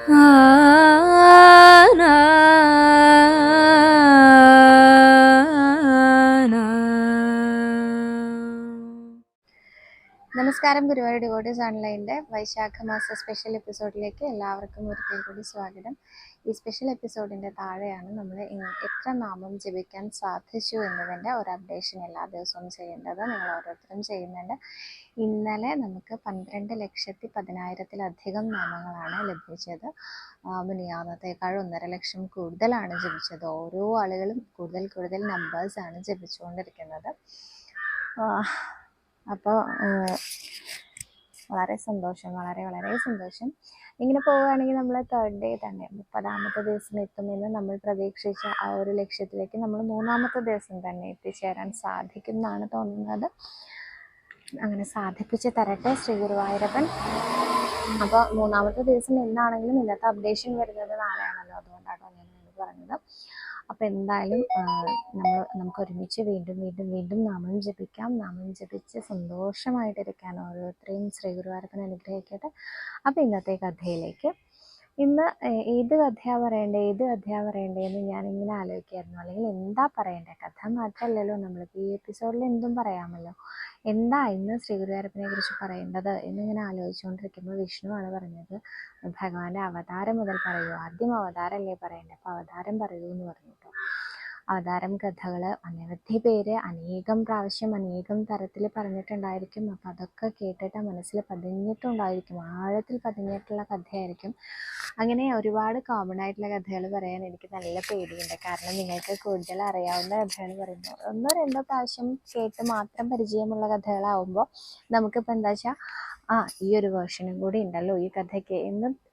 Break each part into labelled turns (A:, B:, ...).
A: നമസ്കാരം. ഗുരുവായൂർ ഡിവോട്ടീസ് ഓൺലൈൻ്റെ വൈശാഖ മാസ സ്പെഷ്യൽ എപ്പിസോഡിലേക്ക് എല്ലാവർക്കും ഒരിക്കൽ കൂടി സ്വാഗതം. ഈ സ്പെഷ്യൽ എപ്പിസോഡിൻ്റെ താഴെയാണ് നമ്മൾ എത്ര നാമം ജപിക്കാൻ സാധിച്ചു എന്നതിൻ്റെ ഒരു അപ്ഡേഷൻ എല്ലാ ദിവസവും ചെയ്യേണ്ടത്. നിങ്ങൾ ഓരോരുത്തരും ചെയ്യുന്നുണ്ട്. ഇന്നലെ നമുക്ക് 12,10,000-ലധികം നാമങ്ങളാണ് ലഭിച്ചത്. മുനിയാമത്തേക്കാൾ 1.5 ലക്ഷം കൂടുതലാണ് ജപിച്ചത്. ഓരോ ആളുകളും കൂടുതൽ നമ്പേഴ്സാണ് ജപിച്ചുകൊണ്ടിരിക്കുന്നത്. അപ്പോൾ വളരെ സന്തോഷം, വളരെ സന്തോഷം. ഇങ്ങനെ പോവുകയാണെങ്കിൽ നമ്മൾ 3rd ഡേ തന്നെ 30ാമത്തെ ദിവസം എത്തുമെന്ന് നമ്മൾ പ്രതീക്ഷിച്ച ആ ഒരു ലക്ഷ്യത്തിലേക്ക് നമ്മൾ 3ാമത്തെ ദിവസം തന്നെ എത്തിച്ചേരാൻ സാധിക്കും എന്നാണ് തോന്നുന്നത്. അങ്ങനെ സാധിപ്പിച്ച് തരട്ടെ ശ്രീ ഗുരുവായൂരപ്പൻ. അപ്പോൾ 3ാമത്തെ ദിവസം എന്നാണെങ്കിലും ഇന്നത്തെ അപ്ഡേഷൻ വരുന്നത് നാളെയാണല്ലോ, അതുകൊണ്ടാണ് ഞാൻ പറഞ്ഞത്. അപ്പോൾ എന്തായാലും നമുക്ക് ഒരുമിച്ച് വീണ്ടും നാമം ജപിക്കാം. നാമം ജപിച്ച് സന്തോഷമായിട്ടിരിക്കാൻ ഓരോരുത്തരെയും ശ്രീ ഗുരുവായൂരപ്പൻ അനുഗ്രഹിക്കട്ടെ. അപ്പോൾ ഇന്നത്തെ കഥയിലേക്ക്. ഇന്ന് ഏത് കഥയാണ് പറയേണ്ടതെന്ന് ഞാനിങ്ങനെ ആലോചിക്കായിരുന്നു. അല്ലെങ്കിൽ എന്താ പറയേണ്ടത്? കഥ മാത്രമല്ലല്ലോ, നമ്മളിപ്പോൾ ഈ എപ്പിസോഡിൽ എന്തും പറയാമല്ലോ. എന്താ ഇന്ന് ശ്രീ ഗുരുവായൂരപ്പനെ കുറിച്ച് പറയേണ്ടത് എന്നിങ്ങനെ ആലോചിച്ചുകൊണ്ടിരിക്കുമ്പോൾ വിഷ്ണുവാണ് പറഞ്ഞത്, ഭഗവാന്റെ അവതാരം മുതൽ പറയൂ. ആദ്യം അവതാരമല്ലേ പറയേണ്ടത്, അപ്പോൾ അവതാരം പറയൂ എന്ന് പറഞ്ഞു കേട്ടോ. അവതാരം കഥകൾ അനവധി പേര് അനേകം പ്രാവശ്യം അനേകം തരത്തിൽ പറഞ്ഞിട്ടുണ്ടായിരിക്കും. അപ്പം അതൊക്കെ കേട്ടിട്ട് മനസ്സിൽ പതിഞ്ഞിട്ടുണ്ടായിരിക്കും, ആഴത്തിൽ പതിഞ്ഞിട്ടുള്ള കഥയായിരിക്കും. അങ്ങനെ ഒരുപാട് കോമൺ ആയിട്ടുള്ള കഥകൾ പറയാൻ എനിക്ക് നല്ല പേടിയുണ്ട്. കാരണം നിങ്ങൾക്ക് കൂടുതൽ അറിയാവുന്ന കഥകൾ പറയുമ്പോൾ 1-2 പ്രാവശ്യം കേട്ട് മാത്രം പരിചയമുള്ള കഥകളാവുമ്പോൾ നമുക്കിപ്പോൾ എന്താ വെച്ചാൽ ഈ ഒരു വേർഷനും കൂടി ഉണ്ടല്ലോ ഈ കഥയ്ക്ക്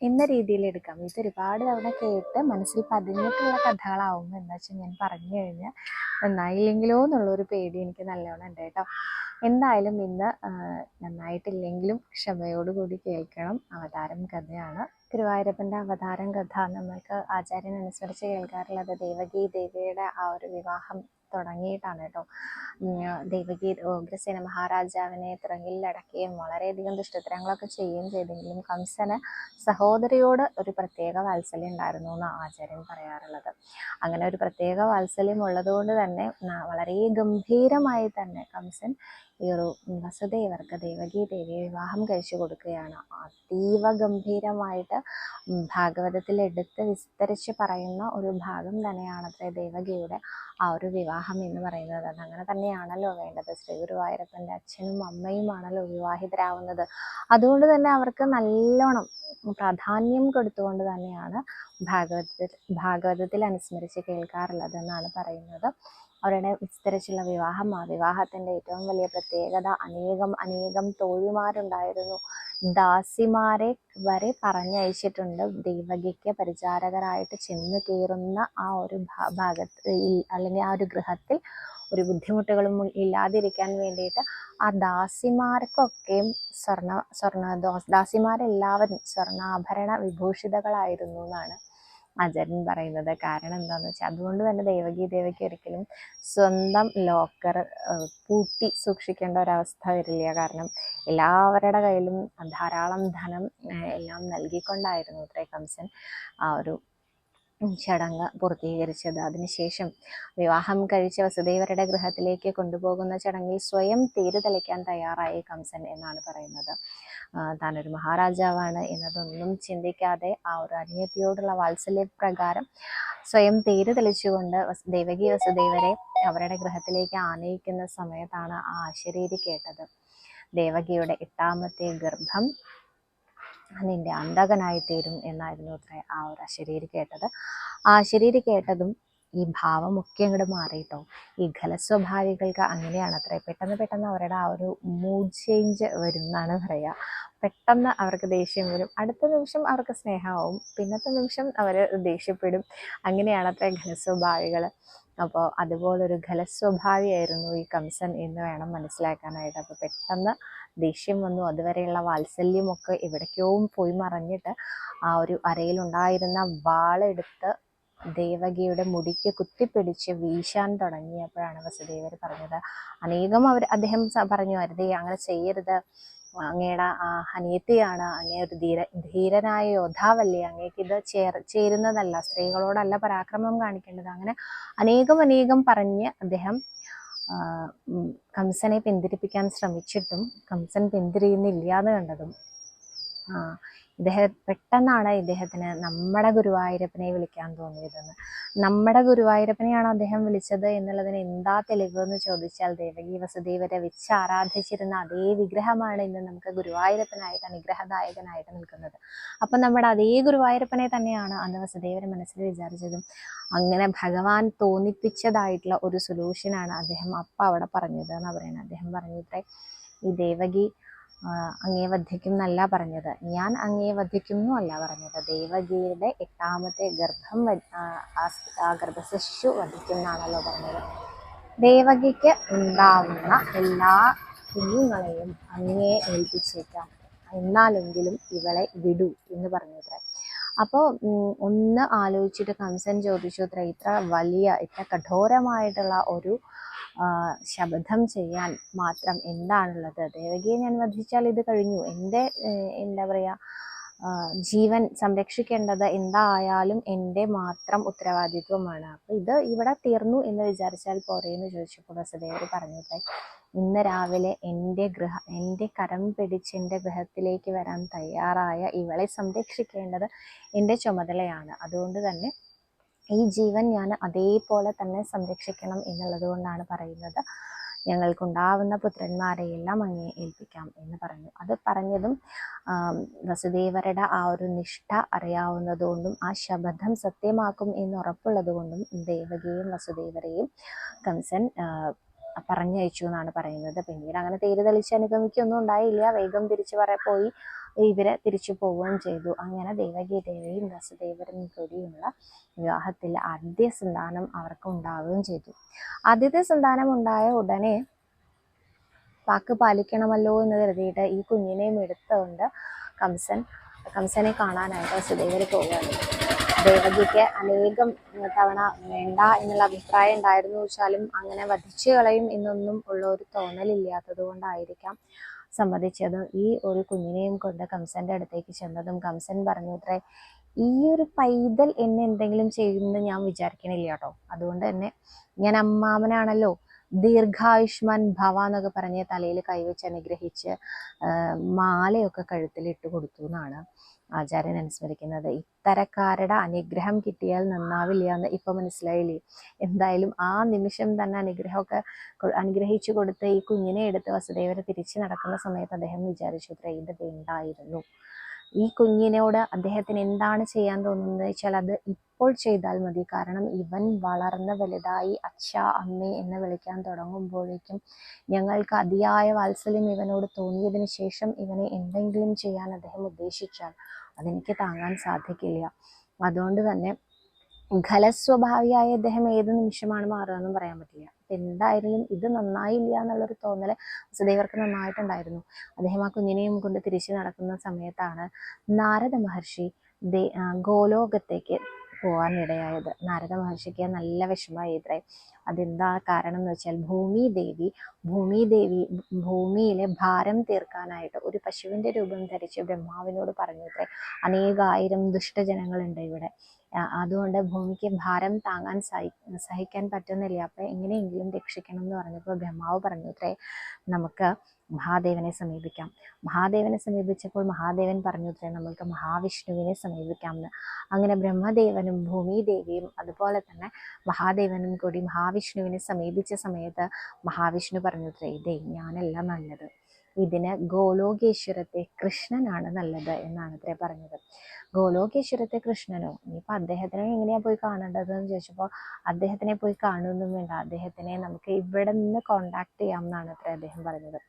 A: എന്ന രീതിയിൽ എടുക്കാം. ഇത് ഒരുപാട് തവണ കേട്ട് മനസ്സിൽ പതിഞ്ഞിട്ടുള്ള കഥകളാവുമ്പോൾ എന്താ വെച്ചാൽ ഞാൻ പറഞ്ഞു കഴിഞ്ഞാൽ നന്നായില്ലെങ്കിലോ എന്നുള്ളൊരു പേടി എനിക്ക് നല്ലോണം ഉണ്ട് കേട്ടോ. എന്തായാലും ഇന്ന് നന്നായിട്ടില്ലെങ്കിലും ക്ഷമയോടുകൂടി കേൾക്കണം. അവതാരം കഥയാണ്. ഗുരുവായൂരപ്പൻ്റെ അവതാരം കഥ നമ്മൾക്ക് ആചാര്യനനുസരിച്ച് കേൾക്കാറുള്ളത് ദേവകി ദേവിയുടെ ആ ഒരു വിവാഹം തുടങ്ങിയിട്ടാണ് കേട്ടോ. ദേവകി ഉഗ്രസേന മഹാരാജാവിനെ തുറങ്കിലടക്കുകയും വളരെയധികം ദുഷ്ടത്തരങ്ങളൊക്കെ ചെയ്യുകയും ചെയ്തെങ്കിലും കംസന് സഹോദരിയോട് ഒരു പ്രത്യേക വാത്സല്യം ഉണ്ടായിരുന്നു എന്നാണ് ആചാര്യൻ പറയാറുള്ളത്. അങ്ങനെ ഒരു പ്രത്യേക വാത്സല്യം ഉള്ളതുകൊണ്ട് തന്നെ വളരെ ഗംഭീരമായി തന്നെ കംസൻ ഈ ഒരു വസുദേവർക്ക് ദേവകി ദേവിയെ വിവാഹം കഴിച്ചു കൊടുക്കുകയാണ്. അതീവ ഗംഭീരമായിട്ട് ഭാഗവതത്തിൽ എടുത്ത് വിസ്തരിച്ച് പറയുന്ന ഒരു ഭാഗം തന്നെയാണത്രേ ദേവകിയുടെ ആ ഒരു വിവാഹം എന്ന് പറയുന്നത്. അങ്ങനെ തന്നെയാണല്ലോ വേണ്ടത്. ശ്രീ ഗുരുവായൂരപ്പൻ്റെ അച്ഛനും അമ്മയുമാണല്ലോ വിവാഹിതരാവുന്നത്. അതുകൊണ്ട് തന്നെ അവർക്ക് നല്ലോണം പ്രാധാന്യം കൊടുത്തുകൊണ്ട് തന്നെയാണ് ഭാഗവതത്തിൽ അനുസ്മരിച്ച് കേൾക്കാറുള്ളത് എന്നാണ് പറയുന്നത്. അവരുടെ വിസ്തരിച്ചുള്ള വിവാഹം, ആ വിവാഹത്തിൻ്റെ ഏറ്റവും വലിയ പ്രത്യേകത അനേകം തോഴിമാരുണ്ടായിരുന്നു. ദാസിമാരെ വരെ പറഞ്ഞയച്ചിട്ടുണ്ട് ദേവകിക്ക് പരിചാരകരായിട്ട് ചെന്ന് കയറുന്ന ആ ഒരു ഭാഗത്ത് അല്ലെങ്കിൽ ആ ഒരു ഗൃഹത്തിൽ ഒരു ബുദ്ധിമുട്ടുകളും ഇല്ലാതിരിക്കാൻ വേണ്ടിയിട്ട് ആ ദാസിമാർക്കൊക്കെയും ദാസിമാരെല്ലാവരും സ്വർണ്ണാഭരണ വിഭൂഷിതകളായിരുന്നു എന്നാണ് ആചാര്യൻ പറയുന്നത്. കാരണം എന്താണെന്ന് വെച്ചാൽ അതുകൊണ്ട് തന്നെ ദേവകി ഒരിക്കലും സ്വന്തം ലോക്കർ പൂട്ടി സൂക്ഷിക്കേണ്ട ഒരവസ്ഥ വരില്ല. കാരണം എല്ലാവരുടെ കയ്യിലും ധാരാളം ധനം എല്ലാം നൽകിക്കൊണ്ടായിരുന്നു അത്രേ കംസൻ ആ ഒരു ചടങ്ങ് പൂർത്തീകരിച്ചത്. അതിനുശേഷം വിവാഹം കഴിച്ച വസുദേവരുടെ ഗൃഹത്തിലേക്ക് കൊണ്ടുപോകുന്ന ചടങ്ങിൽ സ്വയം തീര് തെളിക്കാൻ തയ്യാറായി കംസൻ എന്നാണ് പറയുന്നത്. താനൊരു മഹാരാജാവാണ് എന്നതൊന്നും ചിന്തിക്കാതെ ആ ഒരു അനിയത്തിയോടുള്ള വാത്സല്യപ്രകാരം സ്വയം തീര് തെളിച്ചുകൊണ്ട് ദേവകി വസുദേവരെ അവരുടെ ഗൃഹത്തിലേക്ക് ആനയിക്കുന്ന സമയത്താണ് ആ അശരീരി കേട്ടത്. ദേവകിയുടെ 8ാമത്തെ ഗർഭം നിന്റെ അന്തകനായിത്തീരും എന്നായിരുന്നു അത്രേ ആ ഒരു അശരീരി കേട്ടത്. ആ അശരീരി കേട്ടതും ഈ ഭാവമൊക്കെ അങ്ങോട്ട് മാറിയിട്ടോ. ഈ ഖലസ്വഭാവികൾക്ക് അങ്ങനെയാണ് അത്രേ. പെട്ടെന്ന് അവരുടെ ആ ഒരു മൂഡ് ചേഞ്ച് വരും എന്നാണ് പറയുക. പെട്ടെന്ന് അവർക്ക് ദേഷ്യം വരും, അടുത്ത നിമിഷം അവർക്ക് സ്നേഹമാവും, പിന്നത്തെ നിമിഷം അവർ ദേഷ്യപ്പെടും. അങ്ങനെയാണ് അത്രേ ഖലസ്വഭാവികൾ. അപ്പോൾ അതുപോലൊരു ഖലസ്വഭാവിയായിരുന്നു ഈ കംസൻ എന്ന് വേണം മനസ്സിലാക്കാനായിട്ട്. അപ്പോൾ പെട്ടെന്ന് ദേഷ്യം വന്നു. അതുവരെയുള്ള വാത്സല്യമൊക്കെ എവിടേക്കോ പോയി മറഞ്ഞിട്ട് ആ ഒരു അരയിലുണ്ടായിരുന്ന വാളെടുത്ത് ദേവകിയുടെ മുടിക്ക് കുത്തിപ്പിടിച്ച് വീശാൻ തുടങ്ങിയപ്പോഴാണ് വസുദേവർ പറഞ്ഞത്. അദ്ദേഹം പറഞ്ഞു, അരുതേ അങ്ങനെ ചെയ്യരുത്, അങ്ങയുടെ അനിയത്തിയാണ്, അങ്ങേ ഒരു ധീരനായ യോദ്ധാവല്ലേ, അങ്ങേക്ക് ഇത് ചേരുന്നതല്ല, സ്ത്രീകളോടല്ല പരാക്രമം കാണിക്കേണ്ടത്. അങ്ങനെ അനേകം പറഞ്ഞ് അദ്ദേഹം കംസനെ പിന്തിരിപ്പിക്കാൻ ശ്രമിച്ചിട്ടും കംസൻ പിന്തിരിയുന്നില്ല എന്ന് കണ്ടതും പെട്ടെന്നാണ് ഇദ്ദേഹത്തിന് നമ്മുടെ ഗുരുവായൂരപ്പനെ വിളിക്കാൻ തോന്നിയതെന്ന്. നമ്മുടെ ഗുരുവായൂരപ്പനെയാണ് അദ്ദേഹം വിളിച്ചത് എന്നുള്ളതിന് എന്താ തെളിവ് എന്ന് ചോദിച്ചാൽ, ദേവകി വസുദേവരെ വെച്ച് ആരാധിച്ചിരുന്ന അതേ വിഗ്രഹമാണ് ഇന്ന് നമുക്ക് ഗുരുവായൂരപ്പനായിട്ട് അനുഗ്രഹദായകനായിട്ട് നിൽക്കുന്നത്. അപ്പം നമ്മുടെ അതേ ഗുരുവായൂരപ്പനെ തന്നെയാണ് അന്ന് വസുദേവരെ മനസ്സിൽ വിചാരിച്ചതും. അങ്ങനെ ഭഗവാൻ തോന്നിപ്പിച്ചതായിട്ടുള്ള ഒരു സൊല്യൂഷനാണ് അദ്ദേഹം അപ്പം അവിടെ പറഞ്ഞത് എന്നാണ് പറയുന്നത്. അദ്ദേഹം പറഞ്ഞിട്ടേ, ഈ ദേവകി അങ്ങേ വധിക്കും എന്നല്ല പറഞ്ഞത്, ഞാൻ അങ്ങേ വധിക്കുന്നു അല്ല പറഞ്ഞത്, ദേവകിയുടെ 8ാമത്തെ ഗർഭം ആ ഗർഭശിശു വധിക്കും എന്നാണല്ലോ പറഞ്ഞത്. ദേവകിക്ക് ഉണ്ടാവുന്ന എല്ലാ കുഞ്ഞുങ്ങളെയും അങ്ങേ ഏൽപ്പിച്ചേക്കാം, എന്നാലെങ്കിലും ഇവളെ വിടൂ എന്ന് പറഞ്ഞത്രേ. അപ്പോൾ ഒന്ന് ആലോചിച്ചിട്ട് കംസൻ ചോദിച്ചു അത്ര, ഇത്ര വലിയ ഇത്ര കഠോരമായിട്ടുള്ള ഒരു ശപഥം ചെയ്യാൻ മാത്രം എന്താണുള്ളത്? ദേവകിയെ ഞാൻ വധിച്ചാൽ ഇത് കഴിഞ്ഞു, എൻ്റെ എന്താ പറയുക, ജീവൻ സംരക്ഷിക്കേണ്ടത് എന്തായാലും എൻ്റെ മാത്രം ഉത്തരവാദിത്വമാണ്. അപ്പോൾ ഇത് ഇവിടെ തീർന്നു എന്ന് വിചാരിച്ചാൽ പോരേന്ന് ചോദിച്ചപ്പോൾ വസുദേവർ പറഞ്ഞിട്ട്, ഇന്ന് രാവിലെ എൻ്റെ കരം പിടിച്ച് എൻ്റെ ഗൃഹത്തിലേക്ക് വരാൻ തയ്യാറായ ഇവളെ സംരക്ഷിക്കേണ്ടത് എൻ്റെ ചുമതലയാണ്. അതുകൊണ്ട് തന്നെ ഈ ജീവൻ ഞാൻ അതേപോലെ തന്നെ സംരക്ഷിക്കണം എന്നുള്ളത് കൊണ്ടാണ് പറയുന്നത്, ഞങ്ങൾക്കുണ്ടാവുന്ന പുത്രന്മാരെയെല്ലാം അങ്ങേ ഏൽപ്പിക്കാം എന്ന് പറഞ്ഞു. അത് പറഞ്ഞതും വസുദേവരുടെ ആ ഒരു നിഷ്ഠ അറിയാവുന്നതുകൊണ്ടും ആ ശപഥം സത്യമാക്കും എന്ന് ഉറപ്പുള്ളത് കൊണ്ടും ദേവകിയും വസുദേവരെയും കംസൻ പറഞ്ഞയച്ചു എന്നാണ് പറയുന്നത്. പിന്നീട് അങ്ങനെ തേര് തെളിച്ച് അനുഗമിക്കൊന്നും ഉണ്ടായില്ല, വേഗം തിരിച്ചു പോയി ഇവരെ തിരിച്ചു പോവുകയും ചെയ്തു. അങ്ങനെ ദേവയും വസുദേവരും കൂടിയുള്ള വിവാഹത്തിൽ ആദ്യ സന്താനം അവർക്ക് ഉണ്ടാവുകയും ചെയ്തു. ആദ്യത്തെ സന്താനം ഉണ്ടായ ഉടനെ വാക്ക് പാലിക്കണമല്ലോ എന്ന് കരുതിയിട്ട് ഈ കുഞ്ഞിനെയും എടുത്തുകൊണ്ട് കംസനെ കാണാനായിട്ട് വസുദേവർ പോവുകയാണ്. ദേവകിക്ക് അനേകം തവണ വേണ്ട എന്നുള്ള അഭിപ്രായം ഉണ്ടായിരുന്നു വെച്ചാലും അങ്ങനെ വധിച്ചു കളയും എന്നൊന്നും ഉള്ള ഒരു തോന്നലില്ലാത്തത് കൊണ്ടായിരിക്കാം സമ്മതിച്ചത്. ഈ ഒരു കുഞ്ഞിനെയും കൊണ്ട് കംസന്റെ അടുത്തേക്ക് ചെന്നതും കംസൻ പറഞ്ഞു അത്രേ, ഈ ഒരു പൈതൽ എന്നെ എന്തെങ്കിലും ചെയ്യുമെന്ന് ഞാൻ വിചാരിക്കണില്ല കേട്ടോ, അതുകൊണ്ട് തന്നെ ഞാൻ അമ്മാവനാണല്ലോ, ദീർഘായുഷ്മാൻ ഭവ എന്നൊക്കെ പറഞ്ഞ് തലയിൽ കൈവച്ച് അനുഗ്രഹിച്ച് മാലയൊക്കെ കഴുത്തിലിട്ട് കൊടുത്തു എന്നാണ് ആചാര്യൻ അനുസ്മരിക്കുന്നത്. ഇത്തരക്കാരുടെ അനുഗ്രഹം കിട്ടിയാൽ നന്നാവില്ല എന്ന് ഇപ്പൊ മനസ്സിലായില്ലേ? എന്തായാലും ആ നിമിഷം തന്നെ അനുഗ്രഹിച്ചു കൊടുത്ത് ഈ കുഞ്ഞിനെ എടുത്ത് വസുദേവരെ തിരിച്ചു നടക്കുന്ന സമയത്ത് അദ്ദേഹം വിചാരിച്ചു അത്ര, ഇത് വേണ്ടായിരുന്നു. ഈ കുഞ്ഞിനോട് അദ്ദേഹത്തിന് എന്താണ് ചെയ്യാൻ തോന്നുന്നത് വെച്ചാൽ അത് ഇപ്പോൾ ചെയ്താൽ മതി. കാരണം ഇവൻ വളർന്ന് വലുതായി അച്ഛ അമ്മേ എന്ന് വിളിക്കാൻ തുടങ്ങുമ്പോഴേക്കും ഞങ്ങൾക്ക് അതിയായ വാത്സല്യം ഇവനോട് തോന്നിയതിന് ശേഷം ഇവനെ എന്തെങ്കിലും ചെയ്യാൻ അദ്ദേഹം ഉദ്ദേശിച്ചാൽ അതെനിക്ക് താങ്ങാൻ സാധിക്കില്ല. അതുകൊണ്ട് തന്നെ ഖലസ്വഭാവിയായ അദ്ദേഹം ഏത് നിമിഷമാണ് മാറുകയെന്നും പറയാൻ പറ്റില്ല. എന്തായാലും ഇത് നന്നായില്ല എന്നുള്ളൊരു തോന്നല് വസുദേവർക്ക് നന്നായിട്ടുണ്ടായിരുന്നു. അദ്ദേഹം ആ കുഞ്ഞിനെയും കൊണ്ട് തിരിച്ചു നടക്കുന്ന സമയത്താണ് നാരദ മഹർഷി ഗോലോകത്തേക്ക് പോകാനിടയായത്. നാരദ മഹർഷിക്ക് നല്ല വിഷമമായി ഇത്രേ. അതെന്താ കാരണം എന്ന് വെച്ചാൽ, ഭൂമിയിലെ ഭാരം തീർക്കാനായിട്ട് ഒരു പശുവിന്റെ രൂപം ധരിച്ച് ബ്രഹ്മാവിനോട് പറഞ്ഞു അത്രേ, അനേകായിരം ദുഷ്ടജനങ്ങളുണ്ട് ഇവിടെ, അതുകൊണ്ട് ഭൂമിക്ക് ഭാരം താങ്ങാൻ സഹിക്കാൻ പറ്റുന്നില്ല, അപ്പൊ എങ്ങനെയെങ്കിലും രക്ഷിക്കണം എന്ന് പറഞ്ഞപ്പോൾ ബ്രഹ്മാവ് പറഞ്ഞു അത്രേ, നമുക്ക് മഹാദേവനെ സമീപിക്കാം. മഹാദേവനെ സമീപിച്ചപ്പോൾ മഹാദേവൻ പറഞ്ഞു അത്രേ, നമ്മൾക്ക് മഹാവിഷ്ണുവിനെ സമീപിക്കാം എന്ന്. അങ്ങനെ ബ്രഹ്മദേവനും ഭൂമിദേവിയും അതുപോലെ തന്നെ മഹാദേവനും കൂടി മഹാവിഷ്ണുവിനെ സമീപിച്ച സമയത്ത് മഹാവിഷ്ണു പറഞ്ഞു അത്രേ, ഇതേ ഞാനല്ല നല്ലത്, ഇതിന് ഗോലോകേശ്വരത്തെ കൃഷ്ണനാണ് നല്ലത് എന്നാണ് അത്രേ പറഞ്ഞത്. ഗോലോകേശ്വരത്തെ കൃഷ്ണനോ, ഇനിയിപ്പോൾ അദ്ദേഹത്തിനെ എങ്ങനെയാ പോയി കാണേണ്ടതെന്ന് ചോദിച്ചപ്പോൾ അദ്ദേഹത്തിനെ പോയി കാണുകയൊന്നും വേണ്ട, അദ്ദേഹത്തിനെ നമുക്ക് ഇവിടെ നിന്ന് കോണ്ടാക്ട് ചെയ്യാം എന്നാണ് അത്രേ അദ്ദേഹം പറഞ്ഞത്.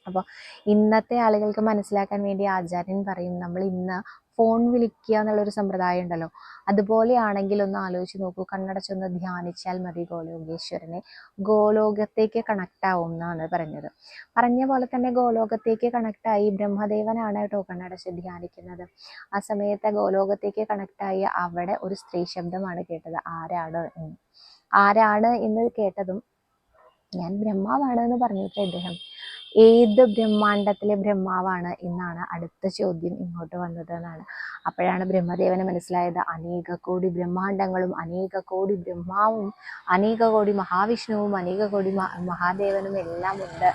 A: അപ്പോൾ ഇന്നത്തെ ആളുകൾക്ക് മനസ്സിലാക്കാൻ വേണ്ടി ആചാര്യൻ പറയും, നമ്മൾ ഇന്ന് ഫോൺ വിളിക്കുക എന്നുള്ളൊരു സമ്പ്രദായം ഉണ്ടല്ലോ, അതുപോലെയാണെങ്കിൽ ഒന്ന് ആലോചിച്ച് നോക്കൂ, കണ്ണടച്ചൊന്ന് ധ്യാനിച്ചാൽ മതി ഗോലോകേശ്വരനെ, ഗോലോകത്തേക്ക് കണക്ട് ആവും എന്നാണ് പറഞ്ഞത്. പറഞ്ഞ പോലെ തന്നെ ഗോലോകത്തേക്ക് കണക്റ്റായി. ബ്രഹ്മദേവനാണ് കേട്ടോ കണ്ണടച്ച് ധ്യാനിക്കുന്നത്. ആ സമയത്ത് ഗോലോകത്തേക്ക് കണക്റ്റായി അവിടെ ഒരു സ്ത്രീ ശബ്ദമാണ് കേട്ടത്, ആരാണ് എന്ന് കേട്ടതും ഞാൻ ബ്രഹ്മാവാണ് എന്ന് പറഞ്ഞു അദ്ദേഹം. ഏത് ബ്രഹ്മാണ്ടത്തിലെ ബ്രഹ്മാവാണ് എന്നാണ് അടുത്ത ചോദ്യം ഇങ്ങോട്ട് വന്നത് എന്നാണ്. അപ്പോഴാണ് ബ്രഹ്മദേവന് മനസ്സിലായത് അനേക കോടി ബ്രഹ്മാണ്ടങ്ങളും അനേക കോടി ബ്രഹ്മാവും അനേക കോടി മഹാവിഷ്ണുവും അനേക കോടി മഹാദേവനും എല്ലാം ഉണ്ട്.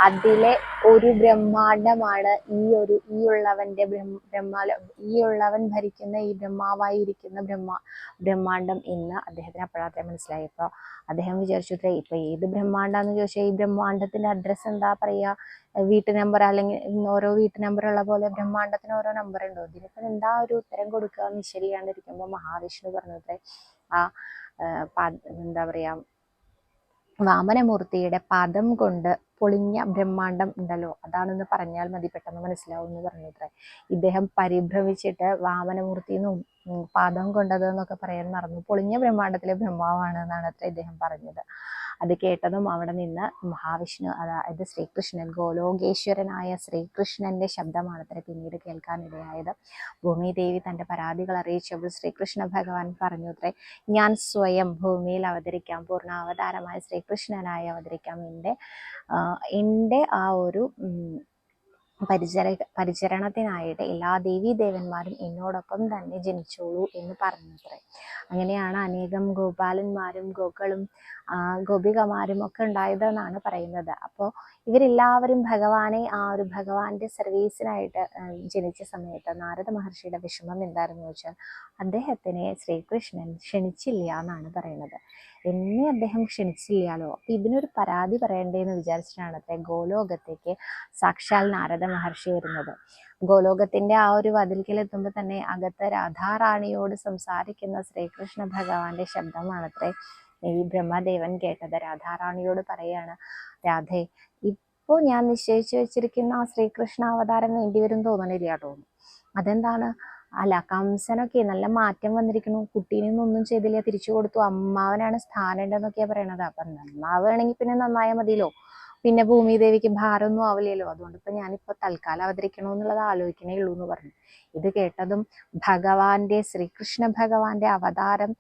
A: അതിലെ ഒരു ബ്രഹ്മാണ്ടമാണ് ഈ ഉള്ളവന്റെ ഈ ഉള്ളവൻ ഭരിക്കുന്ന ഈ ബ്രഹ്മാവായിരിക്കുന്ന ബ്രഹ്മാണ്ടം എന്ന് അദ്ദേഹത്തിന് അപ്പോഴത്തെ മനസ്സിലായി. അപ്പോൾ അദ്ദേഹം വിചാരിച്ചു ഇപ്പൊ ഏത് ബ്രഹ്മാണ്ടാന്ന് ചോദിച്ചാൽ ഈ ബ്രഹ്മാണ്ടത്തിന്റെ അഡ്രസ്സ് എന്താ പറയാ, വീട്ടു നമ്പർ അല്ലെങ്കിൽ ഓരോ വീട്ടു നമ്പർ ഉള്ള പോലെ ബ്രഹ്മാണ്ടത്തിന് ഓരോ നമ്പർ ഉണ്ടോ, ഇതിനൊക്കെ എന്താ ഒരു ഉത്തരം കൊടുക്കുക എന്ന് ശരിയാണ്ടിരിക്കുമ്പോൾ മഹാവിഷ്ണു പറഞ്ഞത് ആ എന്താ പറയാ വാമനമൂർത്തിയുടെ പാദം കൊണ്ട് പൊളിഞ്ഞ ബ്രഹ്മാണ്ടം ഉണ്ടല്ലോ അതാണെന്ന് പറഞ്ഞാൽ മതി, പെട്ടെന്ന് മനസ്സിലാവും എന്ന് പറഞ്ഞത്രേ. ഇദ്ദേഹം പരിഭ്രമിച്ചിട്ട് വാമനമൂർത്തിന്നും പാദം കൊണ്ടത് എന്നൊക്കെ പറയാൻ മറന്നു. പൊളിഞ്ഞ ബ്രഹ്മാണ്ടത്തിലെ ബ്രഹ്മാവാണ് എന്നാണ് അത്ര ഇദ്ദേഹം പറഞ്ഞത്. അത് കേട്ടതും അവിടെ നിന്ന് മഹാവിഷ്ണു, അതായത് ശ്രീകൃഷ്ണൻ, ഗോലോകേശ്വരനായ ശ്രീകൃഷ്ണന്റെ ശബ്ദമാണത്രേ പിന്നീട് കേൾക്കാനിടയായത്. ഭൂമിദേവി തന്റെ പരാതികൾ അറിയിച്ചപ്പോൾ ശ്രീകൃഷ്ണ ഭഗവാൻ പറഞ്ഞു അത്രേ, ഞാൻ സ്വയം ഭൂമിയിൽ അവതരിക്കാം, പൂർണ്ണാവതാരമായ ശ്രീകൃഷ്ണനായി അവതരിക്കാം. എൻ്റെ ആ ഒരു പരിചരണത്തിനായിട്ട് എല്ലാ ദേവീദേവന്മാരും എന്നോടൊപ്പം തന്നെ ജനിച്ചോളൂ എന്ന് പറഞ്ഞത്രേ. അങ്ങനെയാണ് അനേകം ഗോപാലന്മാരും ഗോപികമാരും ഒക്കെ ഉണ്ടായതെന്നാണ് പറയുന്നത്. അപ്പോൾ ഇവരെല്ലാവരും ഭഗവാനെ ആ ഒരു ഭഗവാന്റെ സർവീസിനായിട്ട് ജനിച്ച സമയത്ത് നാരദ മഹർഷിയുടെ വിഷമം എന്തായിരുന്നു വെച്ചാൽ അദ്ദേഹത്തിനെ ശ്രീകൃഷ്ണൻ ക്ഷണിച്ചില്ല എന്നാണ് പറയുന്നത്. എന്നെ അദ്ദേഹം ക്ഷണിച്ചില്ലാലോ, അപ്പൊ ഇതിനൊരു പരാതി പറയണ്ടേന്ന് വിചാരിച്ചിട്ടാണ് അത്ര ഗോലോകത്തേക്ക് സാക്ഷാൽ നാരദ മഹർഷി വരുന്നത്. ഗോലോകത്തിന്റെ ആ ഒരു വതിൽക്കൽ എത്തുമ്പോൾ തന്നെ അകത്ത് രാധാറാണിയോട് സംസാരിക്കുന്ന ശ്രീകൃഷ്ണ ഭഗവാന്റെ ശബ്ദമാണത്രേ ഈ ബ്രഹ്മദേവൻ കേട്ടത്. രാധാറാണിയോട് പറയാണ്, രാധേ, ഇപ്പോ ഞാൻ നിശ്ചയിച്ചു വെച്ചിരിക്കുന്ന ആ ശ്രീകൃഷ്ണ അവതാരം വേണ്ടിവരും തോന്നണില്ല കേട്ടോ. അതെന്താണ്? അല്ല, കംസനൊക്കെ നല്ല മാറ്റം വന്നിരിക്കുന്നു, കുട്ടീനൊന്നും ഒന്നും ചെയ്തില്ല, തിരിച്ചു കൊടുത്തു, അമ്മാവനാണ് സ്ഥാനമുണ്ടെന്നൊക്കെയാ പറയണത്. അപ്പൊ നന്നാവുകയാണെങ്കിൽ പിന്നെ നന്നായാൽ മതിയല്ലോ, പിന്നെ ഭൂമിദേവിക്ക് ഭാരമൊന്നും ആവില്ലല്ലോ. അതുകൊണ്ട് ഇപ്പൊ ഞാനിപ്പോ തൽക്കാലം അവതരിക്കണമെന്നുള്ളത് ആലോചിക്കണേ ഉള്ളൂ എന്ന് പറഞ്ഞു. ഇത് കേട്ടതും ശ്രീകൃഷ്ണ ഭഗവാന്റെ അവതാരം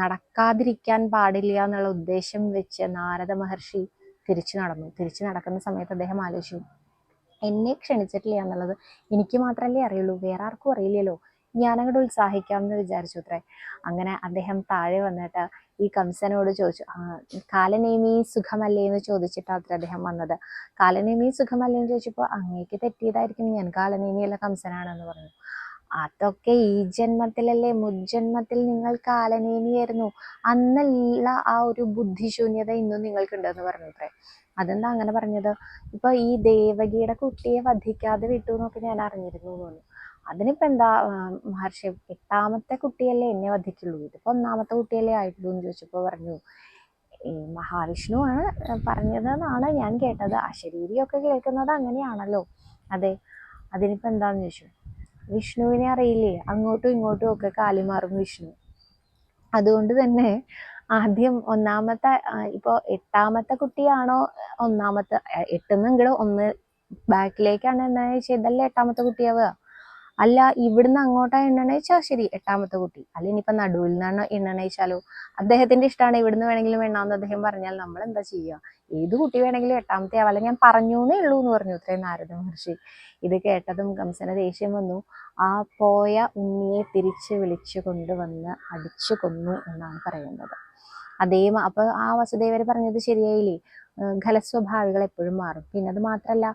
A: നടക്കാതിരിക്കാൻ പാടില്ല എന്നുള്ള ഉദ്ദേശം വെച്ച് നാരദ മഹർഷി തിരിച്ചു നടക്കുന്ന സമയത്ത് അദ്ദേഹം ആലോചിച്ചു, എന്നെ ക്ഷണിച്ചിട്ടില്ല എന്നുള്ളത് എനിക്ക് മാത്രമല്ലേ അറിയുള്ളൂ, വേറെ ആർക്കും അറിയില്ലല്ലോ, ഞാനങ്ങോട്ട് ഉത്സാഹിക്കാം എന്ന് വിചാരിച്ചു അത്രേ. അങ്ങനെ അദ്ദേഹം താഴെ വന്നിട്ട് ഈ കംസനോട് ചോദിച്ചു, കാലനേമി സുഖമല്ലേ എന്ന് ചോദിച്ചിട്ടാണ് അത്ര അദ്ദേഹം വന്നത്. കാലനേമി സുഖമല്ലേ എന്ന് ചോദിച്ചപ്പോൾ അങ്ങേക്ക് തെറ്റിയതായിരിക്കും, ഞാൻ കാലനേമിയല്ല കംസനാണെന്ന് പറഞ്ഞു. അതൊക്കെ ഈ ജന്മത്തിലല്ലേ, മുജ്ജന്മത്തിൽ നിങ്ങൾ കാലനേമിയായിരുന്നു, അന്നുള്ള ആ ഒരു ബുദ്ധിശൂന്യത ഇന്നും നിങ്ങൾക്കുണ്ടെന്ന് പറഞ്ഞു അത്രേ. അതെന്താ അങ്ങനെ പറഞ്ഞത്? ഇപ്പൊ ഈ ദേവകിയുടെ കുട്ടിയെ വധിക്കാതെ വിട്ടു എന്നൊക്കെ ഞാൻ അറിഞ്ഞിരുന്നു തോന്നുന്നു. അതിനിപ്പോ എന്താ മഹർഷി, 8ാമത്തെ കുട്ടിയല്ലേ എന്നെ വധിക്കുള്ളൂ, ഇതിപ്പോ 1ാമത്തെ കുട്ടിയല്ലേ ആയിട്ടുള്ളൂ എന്ന് ചോദിച്ചപ്പോ പറഞ്ഞു, ഈ മഹാവിഷ്ണു ആണ് പറഞ്ഞതെന്നാണ് ഞാൻ കേട്ടത്, അശരീരിയൊക്കെ കേൾക്കുന്നത് അങ്ങനെയാണല്ലോ. അതെ, അതിനിപ്പോ എന്താന്ന് ചോദിച്ചു. വിഷ്ണുവിനെ അറിയില്ലേ, അങ്ങോട്ടും ഇങ്ങോട്ടും ഒക്കെ കാലുമാറും വിഷ്ണു. അതുകൊണ്ട് തന്നെ ആദ്യം 1ാമത്തെ, ഇപ്പൊ 8ാമത്തെ കുട്ടിയാണോ 1ാമത്തെ, 8ന്ന് ഇങ്ങോട്ട് 1 ബാക്കിലേക്കാണ് എന്താണെന്ന് വെച്ചാൽ ഇതല്ലേ 8ാമത്തെ കുട്ടിയാവുക. അല്ല, ഇവിടുന്ന് അങ്ങോട്ടാ എണ്ണണ വെച്ചാൽ ശരി 8ാമത്തെ കുട്ടി, അല്ല ഇനിയിപ്പൊ നടുവിൽ നിന്നാണ് എണ്ണണ വെച്ചാലോ, അദ്ദേഹത്തിന്റെ ഇഷ്ടമാണ്, ഇവിടുന്ന് വേണമെങ്കിലും എണ്ണാമെന്ന് അദ്ദേഹം പറഞ്ഞാൽ നമ്മൾ എന്താ ചെയ്യുക, ഏത് കുട്ടി വേണമെങ്കിലും 8ാമത്തെ ആവാം, ഞാൻ പറഞ്ഞൂന്നേ ഉള്ളൂ എന്ന് പറഞ്ഞു ഇത്രയും നാരദ മഹർഷി. ഇത് കേട്ടതും കംസന് ദേഷ്യം വന്നു. ആ പോയ ഉണ്ണിയെ തിരിച്ച് വിളിച്ചു കൊണ്ടുവന്ന് അടിച്ചു കൊന്നു എന്നാണ് പറയുന്നത്. അപ്പൊ ആ വസുദേവര് പറഞ്ഞത് ശരിയായില്ലേ, ഖലസ്വഭാവികൾ എപ്പോഴും മാറും. പിന്നെ അത് മാത്രല്ല,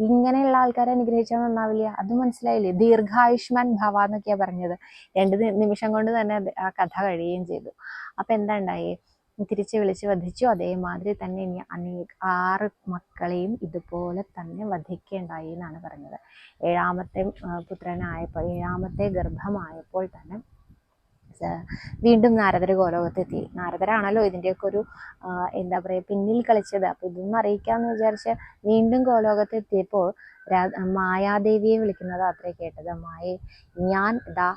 A: ഇങ്ങനെയുള്ള ആൾക്കാരെ അനുഗ്രഹിച്ചാൽ നന്നാവില്ല, അത് മനസ്സിലായില്ലേ, ദീർഘായുഷ്മാൻ ഭവ എന്നൊക്കെയാ പറഞ്ഞത്. 2 നിമിഷം കൊണ്ട് തന്നെ ആ കഥ കഴിയുകയും ചെയ്തു. അപ്പൊ എന്താ ഉണ്ടായേ, തിരിച്ച് വിളിച്ച് വധിച്ചു. അതേമാതിരി തന്നെ ഇനി 6 മക്കളെയും ഇതുപോലെ തന്നെ വധിക്കേണ്ടായി എന്നാണ് പറഞ്ഞത്. 7ാമത്തെ പുത്രനായപ്പോൾ, 7ാമത്തെ ഗർഭമായപ്പോൾ തന്നെ വീണ്ടും നാരദര് ഗോലോകത്തെത്തി. നാരദരാണല്ലോ ഇതിൻ്റെയൊക്കെ ഒരു എന്താ പറയുക പിന്നിൽ കളിച്ചത്. അപ്പൊ ഇതൊന്നും അറിയിക്കാന്ന് വിചാരിച്ച് വീണ്ടും ഗോലോകത്തെത്തിയപ്പോൾ മായാദേവിയെ വിളിക്കുന്നത് അത്രേ കേട്ടത്. മായേ, ഞാൻ ഇതാ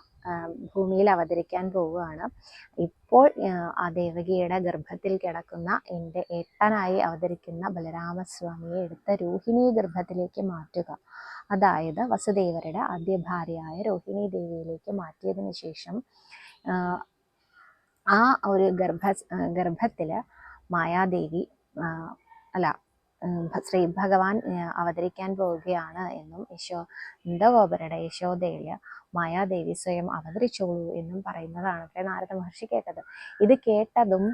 A: ഭൂമിയിൽ അവതരിക്കാൻ പോവുകയാണ്. ഇപ്പോൾ ആ ദേവകിയുടെ ഗർഭത്തിൽ കിടക്കുന്ന എൻ്റെ ഏട്ടനായി അവതരിക്കുന്ന ബലരാമസ്വാമിയെ എടുത്ത രോഹിണി ഗർഭത്തിലേക്ക് മാറ്റുക. അതായത് വസുദേവരുടെ ആദ്യ ഭാര്യയായ രോഹിണി ദേവിയിലേക്ക് മാറ്റിയതിന് ശേഷം ആ ഒരു ഗർഭത്തില് മായാദേവി, അല്ല ശ്രീ ഭഗവാൻ അവതരിക്കാൻ പോവുകയാണ് എന്നും നന്ദഗോപരുടെ യശോദയില് മായാദേവി സ്വയം അവതരിച്ചോളൂ എന്നും പറയുന്നതാണ് അത്ര നാരദ മഹർഷി കേട്ടത്. ഇത് കേട്ടതും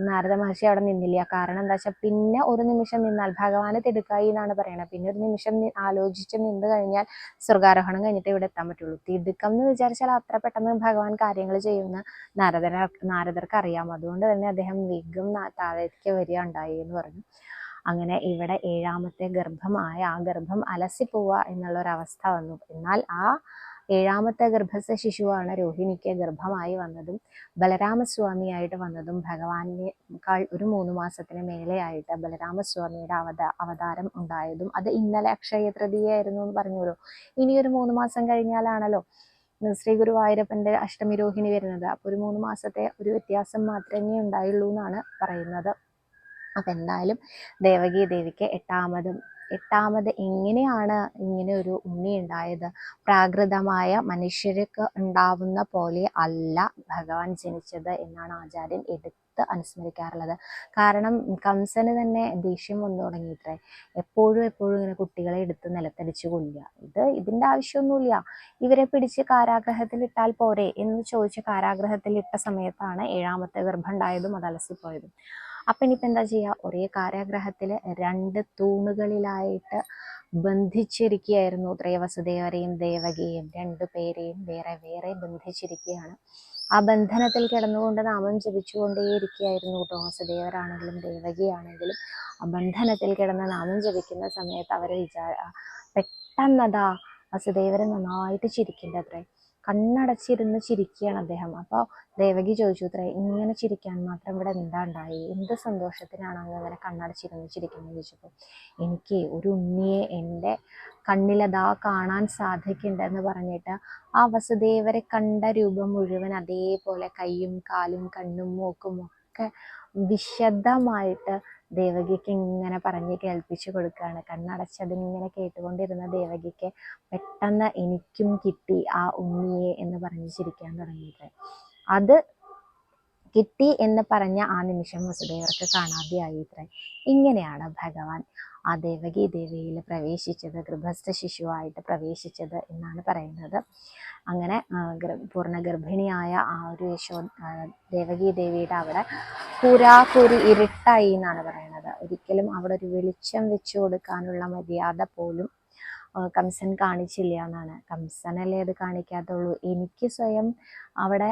A: നാരദ മഹർഷി അവിടെ നിന്നില്ല. കാരണം എന്താ വെച്ചാൽ പിന്നെ ഒരു നിമിഷം നിന്നാൽ ഭഗവാന് തിടുക്കായി എന്നാണ് പറയണത്. പിന്നെ ഒരു നിമിഷം ആലോചിച്ച് നിന്ന് കഴിഞ്ഞാൽ സ്വർഗാരോഹണം കഴിഞ്ഞിട്ട് ഇവിടെ എത്താൻ പറ്റുള്ളൂ. തിടുക്കം എന്ന് വിചാരിച്ചാൽ അത്ര പെട്ടെന്ന് ഭഗവാൻ കാര്യങ്ങൾ ചെയ്യുന്ന നാരദർക്ക് അറിയാം. അതുകൊണ്ട് തന്നെ അദ്ദേഹം വേഗം താഴേക്ക് വരിക ഉണ്ടായി എന്ന് പറഞ്ഞു. അങ്ങനെ ഇവിടെ 7ാമത്തെ ഗർഭമായ ആ ഗർഭം അലസിപ്പോവുക എന്നുള്ള ഒരവസ്ഥ വന്നു. എന്നാൽ ആ 7ാമത്തെ ഗർഭസ്ഥ ശിശുവാണ് രോഹിണിക്ക് ഗർഭമായി വന്നതും ബലരാമസ്വാമിയായിട്ട് വന്നതും ഭഗവാനേക്കാൾ ഒരു 3 മാസത്തിന് മേലെയായിട്ട് ബലരാമസ്വാമിയുടെ അവതാരം ഉണ്ടായതും അത് ഇന്നലെ അക്ഷയ തൃതീയായിരുന്നു എന്ന് പറഞ്ഞല്ലോ. ഇനിയൊരു 3 മാസം കഴിഞ്ഞാലാണല്ലോ ശ്രീ ഗുരുവായൂരപ്പന്റെ അഷ്ടമി രോഹിണി വരുന്നത്. അപ്പൊ ഒരു 3 മാസത്തെ ഒരു വ്യത്യാസം മാത്രമേ ഉണ്ടായുള്ളൂ എന്നാണ് പറയുന്നത്. അപ്പൊ എന്തായാലും ദേവകി ദേവിക്ക് എട്ടാമത് എങ്ങനെയാണ് ഇങ്ങനെ ഒരു ഉണ്ണി ഉണ്ടായത്? പ്രാകൃതമായ മനുഷ്യർക്ക് ഉണ്ടാവുന്ന പോലെ അല്ല ഭഗവാൻ ജനിച്ചത് എന്നാണ് ആചാര്യൻ എടുത്ത് അനുസ്മരിക്കാറുള്ളത്. കാരണം കംസന് തന്നെ ദേഷ്യം വന്നു തുടങ്ങിയിത്രേ. എപ്പോഴും ഇങ്ങനെ കുട്ടികളെ എടുത്ത് നിലത്തടിച്ചു കൊല്ലുക, ഇതിന്റെ ആവശ്യമൊന്നുമില്ല, ഇവരെ പിടിച്ച് കാരാഗ്രഹത്തിൽ ഇട്ടാൽ പോരെ എന്ന് ചോദിച്ച് കാരാഗ്രഹത്തിൽ ഇട്ട സമയത്താണ് 7ാമത്തെ ഗർഭം ഉണ്ടായതും അത് അലസിപ്പോയതും. അപ്പൊ ഇനിയിപ്പോ എന്താ ചെയ്യുക? ഒരേ കാരാഗ്രഹത്തില് 2 തൂണുകളിലായിട്ട് ബന്ധിച്ചിരിക്കുകയായിരുന്നു വസുദേവരെയും ദേവകിയെയും 2 പേരെയും വേറെ വേറെ ബന്ധിച്ചിരിക്കുകയാണ്. ആ ബന്ധനത്തിൽ കിടന്നുകൊണ്ട് നാമം ജപിച്ചുകൊണ്ടേയിരിക്കുകയായിരുന്നു കേട്ടോ. വസുദേവരാണെങ്കിലും ദേവകിയാണെങ്കിലും ആ ബന്ധനത്തിൽ കിടന്ന് നാമം ജപിക്കുന്ന സമയത്ത് അവരെ പെട്ടെന്നതാ വസുദേവരെ നന്നായിട്ട് ചിരിക്കണ്ടത്രേ. കണ്ണടച്ചിരുന്ന് ചിരിക്കുകയാണ് അദ്ദേഹം. അപ്പോൾ ദേവകി ചോദിച്ചു അത്രേ, ഇങ്ങനെ ചിരിക്കാൻ മാത്രം ഇവിടെ എന്താ ഉണ്ടായി? എന്ത് സന്തോഷത്തിനാണ് അങ്ങനെ കണ്ണടച്ചിരുന്ന് ചിരിക്കുന്നത് ചോദിച്ചപ്പോൾ, എനിക്ക് ഒരു ഉണ്ണിയെ എൻ്റെ കണ്ണിലതാ കാണാൻ സാധിക്കുന്നുണ്ടെന്ന് പറഞ്ഞിട്ട് ആ വസുദേവരെ കണ്ട രൂപം മുഴുവൻ അതേപോലെ കൈയും കാലും കണ്ണും മൂക്കും ഒക്കെ വിശദമായിട്ട് ദേവകിക്ക് ഇങ്ങനെ പറഞ്ഞ് കേൾപ്പിച്ചു കൊടുക്കുകയാണ്. കണ്ണടച്ചതിങ്ങനെ കേട്ടുകൊണ്ടിരുന്ന ദേവകിക്ക് പെട്ടെന്ന് എനിക്കും കിട്ടി ആ ഉണ്ണിയെ എന്ന് പറഞ്ഞ് ചിരിക്കാൻ തുടങ്ങിയിട്ട്, അത് കിട്ടി എന്ന് പറഞ്ഞ ആ നിമിഷം വസുദേവർക്ക് കാണാതെയായി ഇത്രേ. ഇങ്ങനെയാണ് ഭഗവാൻ ആ ദേവകി ദേവിയിൽ പ്രവേശിച്ചത്, ഗർഭസ്ഥ ശിശുവായിട്ട് പ്രവേശിച്ചത് എന്നാണ് പറയുന്നത്. അങ്ങനെ പൂർണ്ണ ഗർഭിണിയായ ആ ഒരു ദേവകി ദേവിയുടെ അവിടെ കുരാക്കുരി ഇരുട്ടായി എന്നാണ് പറയുന്നത്. ഒരിക്കലും അവിടെ ഒരു വെളിച്ചം വെച്ചു കൊടുക്കാനുള്ള മര്യാദ പോലും കംസൻ കാണിച്ചില്ല എന്നാണ്. കംസനല്ലേ അത് കാണിക്കാത്തുള്ളൂ, എനിക്ക് സ്വയം അവിടെ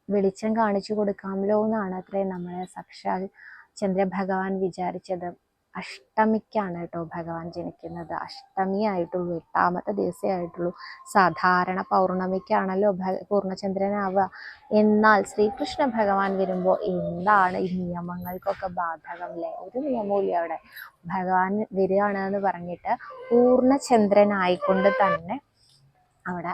A: വെളിച്ചം കാണിച്ചു കൊടുക്കാമല്ലോ എന്നാണ് അത്രയും നമ്മളെ സാക്ഷാൽ ചന്ദ്രഭഗവാൻ വിചാരിച്ചത്. അഷ്ടമിക്കാണ് കേട്ടോ ഭഗവാൻ ജനിക്കുന്നത്. അഷ്ടമിയായിട്ടുള്ളൂ, 8ാമത്തെ ദിവസമേ ആയിട്ടുള്ളൂ. സാധാരണ പൗർണമിക്കാണല്ലോ പൂർണ്ണചന്ദ്രനാവുക. എന്നാൽ ശ്രീകൃഷ്ണ ഭഗവാൻ വരുമ്പോൾ എന്താണ് ഈ നിയമങ്ങൾക്കൊക്കെ ബാധകം അല്ലേ? ഒരു നിയമവും ഇല്ല അവിടെ. ഭഗവാൻ വരികയാണ് എന്ന് പറഞ്ഞിട്ട് പൂർണ്ണചന്ദ്രനായിക്കൊണ്ട് തന്നെ അവിടെ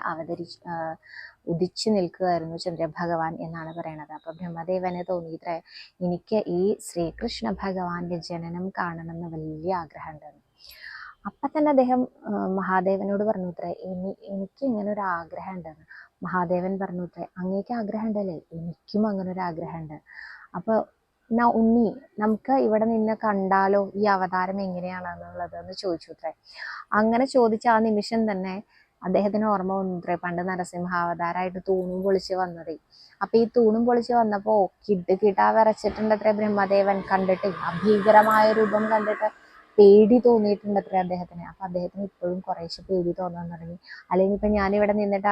A: ഉദിച്ചു നിൽക്കുകയായിരുന്നു ചന്ദ്രഭഗവാൻ എന്നാണ് പറയണത്. അപ്പൊ ബ്രഹ്മദേവനെ തോന്നിയിത്രേ, എനിക്ക് ഈ ശ്രീകൃഷ്ണ ഭഗവാന്റെ ജനനം കാണണമെന്ന് വലിയ ആഗ്രഹം ഉണ്ടായിരുന്നു. അപ്പൊ തന്നെ അദ്ദേഹം മഹാദേവനോട് പറഞ്ഞു ഇത്രേ, എനിക്ക് ഇങ്ങനെ ഒരു ആഗ്രഹം ഉണ്ടെന്ന്. മഹാദേവൻ പറഞ്ഞു ഇത്രേ, അങ്ങേക്ക് ആഗ്രഹം ഉണ്ടല്ലേ, എനിക്കും അങ്ങനെ ഒരു ആഗ്രഹം ഉണ്ട്. അപ്പൊ ഉണ്ണി, നമുക്ക് ഇവിടെ നിന്ന് കണ്ടാലോ ഈ അവതാരം എങ്ങനെയാണെന്നുള്ളത് എന്ന് ചോദിച്ചു അത്രേ. അങ്ങനെ ചോദിച്ച ആ നിമിഷം തന്നെ അദ്ദേഹത്തിന് ഓർമ്മ വന്നത്രേ, പണ്ട് നരസിംഹാവതാരമായിട്ട് തൂണും പൊളിച്ച് വന്നതേ. അപ്പൊ ഈ തൂണും പൊളിച്ച് വന്നപ്പോ കിട്ടാ വിറച്ചിട്ടുണ്ടത്രേ ബ്രഹ്മദേവൻ. കണ്ടിട്ട് ആ ഭീകരമായ രൂപം കണ്ടിട്ട് പേടി തോന്നിയിട്ടുണ്ടത്രേ അദ്ദേഹത്തിന്. അപ്പൊ അദ്ദേഹത്തിന് ഇപ്പോഴും കുറേശ്ശെ പേടി തോന്നാൻ തുടങ്ങി. അല്ലെങ്കിൽ ഇപ്പൊ ഞാനിവിടെ നിന്നിട്ട്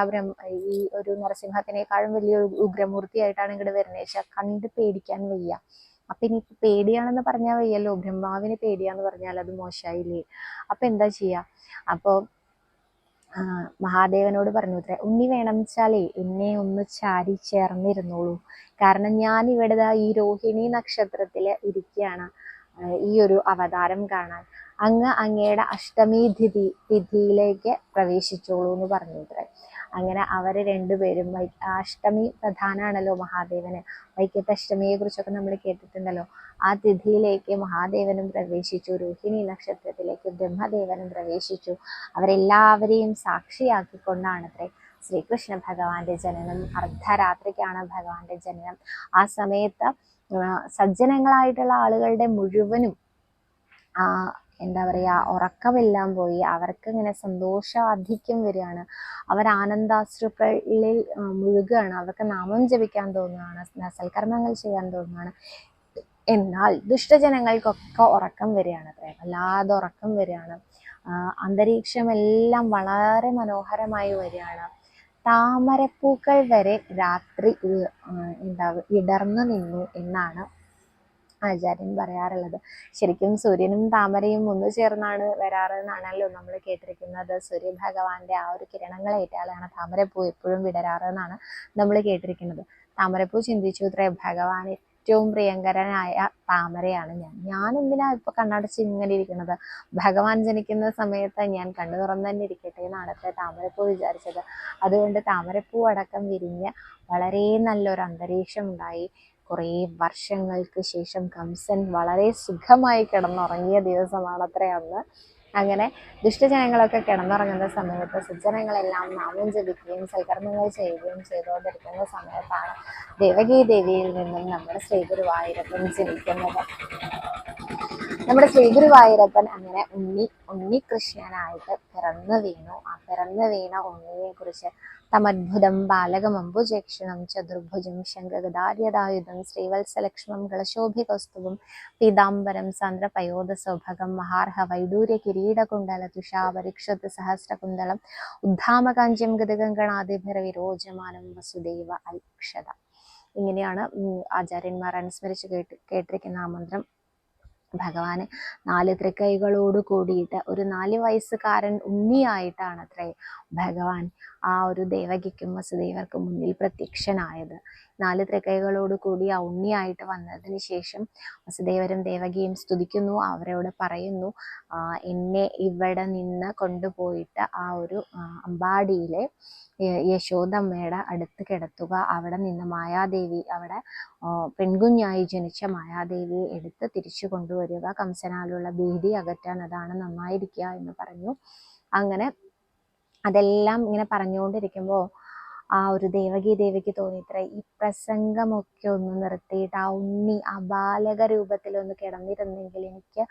A: ഈ ഒരു നരസിംഹത്തിനേക്കാളും വലിയ ഉഗ്രമൂർത്തിയായിട്ടാണ് ഇങ്ങോട്ട് വരുന്നത്, കണ്ട് പേടിക്കാൻ വയ്യ. അപ്പൊ ഇനി പേടിയാണെന്ന് പറഞ്ഞാൽ വയ്യല്ലോ, ബ്രഹ്മാവിന് പേടിയാന്ന് പറഞ്ഞാൽ അത് മോശമായില്ലേ? അപ്പൊ എന്താ ചെയ്യാ? അപ്പൊ മഹാദേവനോട് പറഞ്ഞു അത്രേ, ഉണ്ണി വേണം വെച്ചാലേ എന്നെ ഒന്ന് ചാരി ചേർന്നിരുന്നോളൂ, കാരണം ഞാൻ ഇവിടെ ഈ രോഹിണി നക്ഷത്രത്തില് ഇരിക്കുകയാണ് ഈ ഒരു അവതാരം കാണാൻ. അങ്ങയുടെ അഷ്ടമി തിഥിയിലേക്ക് പ്രവേശിച്ചോളൂ എന്ന് പറഞ്ഞു അത്രേ. അങ്ങനെ അവര് 2 പേരും അഷ്ടമി പ്രധാനമാണല്ലോ മഹാദേവന്. വൈക്കത്തെ അഷ്ടമിയെ കുറിച്ചൊക്കെ നമ്മൾ കേട്ടിട്ടുണ്ടല്ലോ. ആ തിഥിയിലേക്ക് മഹാദേവനും പ്രവേശിച്ചു, രോഹിണി നക്ഷത്രത്തിലേക്ക് ബ്രഹ്മദേവനും പ്രവേശിച്ചു. അവരെല്ലാവരെയും സാക്ഷിയാക്കിക്കൊണ്ടാണ് അത്രേ ശ്രീകൃഷ്ണ ഭഗവാന്റെ ജനനം. അർദ്ധരാത്രിക്കാണ് ഭഗവാന്റെ ജനനം. ആ സമയത്ത് സജ്ജനങ്ങളായിട്ടുള്ള ആളുകളുടെ മുഴുവനും ആ എന്താ പറയുക, ഉറക്കമെല്ലാം പോയി. അവർക്ക് ഇങ്ങനെ സന്തോഷാധിക്യം വരികയാണ്. അവർ ആനന്ദാശ്രുക്കളിൽ മുഴുകുകയാണ്. അവർക്ക് നാമം ജപിക്കാൻ തോന്നുകയാണ്, സൽക്കർമ്മങ്ങൾ ചെയ്യാൻ തോന്നുകയാണ്. എന്നാൽ ദുഷ്ടജനങ്ങൾക്കൊക്കെ ഉറക്കം വരികയാണ് അത്രേ, വല്ലാതെ ഉറക്കം വരികയാണ്. അന്തരീക്ഷമെല്ലാം വളരെ മനോഹരമായി വരികയാണ്. താമരപ്പൂക്കൾ വരെ രാത്രി എന്താ ഇടർന്നു നിന്നു എന്നാണ് ആചാര്യൻ പറയാറുള്ളത്. ശരിക്കും സൂര്യനും താമരയും ഒന്നു ചേർന്നാണ് വരാറ് എന്നാണല്ലോ നമ്മൾ കേട്ടിരിക്കുന്നത്. സൂര്യഭഗവാന്റെ ആ ഒരു കിരണങ്ങളേറ്റാലാണ് താമരപ്പൂ എപ്പോഴും വിടരാറ് എന്നാണ് നമ്മൾ കേട്ടിരിക്കുന്നത്. താമരപ്പൂ ചിന്തിച്ചു അത്രേ, ഭഗവാൻ ഏറ്റവും പ്രിയങ്കരനായ താമരയാണ് ഞാൻ എന്തിനാ ഇപ്പൊ കണ്ണടച്ച് ഇങ്ങനെ ഇരിക്കുന്നത്, ഭഗവാൻ ജനിക്കുന്ന സമയത്ത് ഞാൻ കണ്ണു തുറന്നു തന്നെ ഇരിക്കട്ടെ എന്നാണ് അത്ര താമരപ്പൂ വിചാരിച്ചത്. അതുകൊണ്ട് താമരപ്പൂ അടക്കം വിരിഞ്ഞ് വളരെ നല്ലൊരു അന്തരീക്ഷം ഉണ്ടായി. കുറേ വർഷങ്ങൾക്ക് ശേഷം കംസൻ വളരെ സുഖമായി കിടന്നുറങ്ങിയ ദിവസമാണത്രേ അന്ന്. അങ്ങനെ ദുഷ്ടജനങ്ങളൊക്കെ കിടന്നുറങ്ങുന്ന സമയത്ത് സജ്ജനങ്ങളെല്ലാം നാമം ജപിക്കുകയും സൽക്കർമ്മങ്ങൾ ചെയ്യുകയും ചെയ്തുകൊണ്ടിരിക്കുന്ന സമയത്താണ് ദേവകീ ദേവിയിൽ നിന്നും നമ്മുടെ ശ്രീ ഗുരുവായൂരപ്പൻ ജനിക്കുന്നത്. നമ്മുടെ ശ്രീ ഗുരുവായൂരപ്പൻ അങ്ങനെ ഉണ്ണികൃഷ്ണനായിട്ട് പിറന്നു വീണു. ആ പിറന്നു വീണ ഉണ്ണിയെ കുറിച്ച് തമദ്ഭുതം ബാലകമംബുജേക്ഷണം ചതുർഭുജം ശംഖഗദാര്യതായുധം ശ്രീവത്സലക്ഷ്മം ഗളശോഭികൗസ്തുഭം പീതാംബരം സാന്ദ്രപയോധസൗഭഗം മഹാർഹ വൈഡൂര്യ കിരീടകുണ്ടല തുഷാപരിക്ഷത് സഹസ്രകുണ്ടലം ഉദ്ധാമകാഞ്ചം ഗതഗംഗണാദിഭിരവിരോചമാനം വസുദേവ ഐക്ഷത. ഇങ്ങനെയാണ് ആചാര്യന്മാർ അനുസ്മരിച്ച് കേട്ടിരിക്കുന്ന ആ മന്ത്രം. ഭഗവാന് 4 തൃക്കൈകളോട് കൂടിയിട്ട് ഒരു 4 വയസ്സുകാരൻ ഉണ്ണിയായിട്ടാണ് അത്രേ ഭഗവാൻ ആ ഒരു ദേവകിക്കും വസുദേവർക്കും മുന്നിൽ പ്രത്യക്ഷനായത്. 4 തൃക്കൈകളോട് കൂടി ആ ഉണ്ണിയായിട്ട് വന്നതിന് ശേഷം വസുദേവരും ദേവകിയും സ്തുതിക്കുന്നു. അവരോട് പറയുന്നു, എന്നെ ഇവിടെ നിന്ന് കൊണ്ടുപോയിട്ട് ആ ഒരു അമ്പാടിയിലെ യശോദമ്മയുടെ അടുത്ത് കിടത്തുക. അവിടെ നിന്ന് മായാദേവി, അവിടെ പെൺകുഞ്ഞായി ജനിച്ച മായാദേവിയെ എടുത്ത് തിരിച്ചു കൊണ്ടുവരിക. കംസനാലുള്ള ഭീതി അകറ്റാൻ അതാണ് നന്നായിരിക്കുക എന്ന് പറഞ്ഞു. അങ്ങനെ അതെല്ലാം ഇങ്ങനെ പറഞ്ഞുകൊണ്ടിരിക്കുമ്പോൾ ആ ഒരു ദേവിക്ക് തോന്നിത്ര ഈ പ്രസംഗമൊക്കെ ഒന്ന് നിർത്തിയിട്ട് ആ ഉണ്ണി ആ ബാലക രൂപത്തിലൊന്ന് കിടന്നിരുന്നെങ്കിൽ എനിക്ക്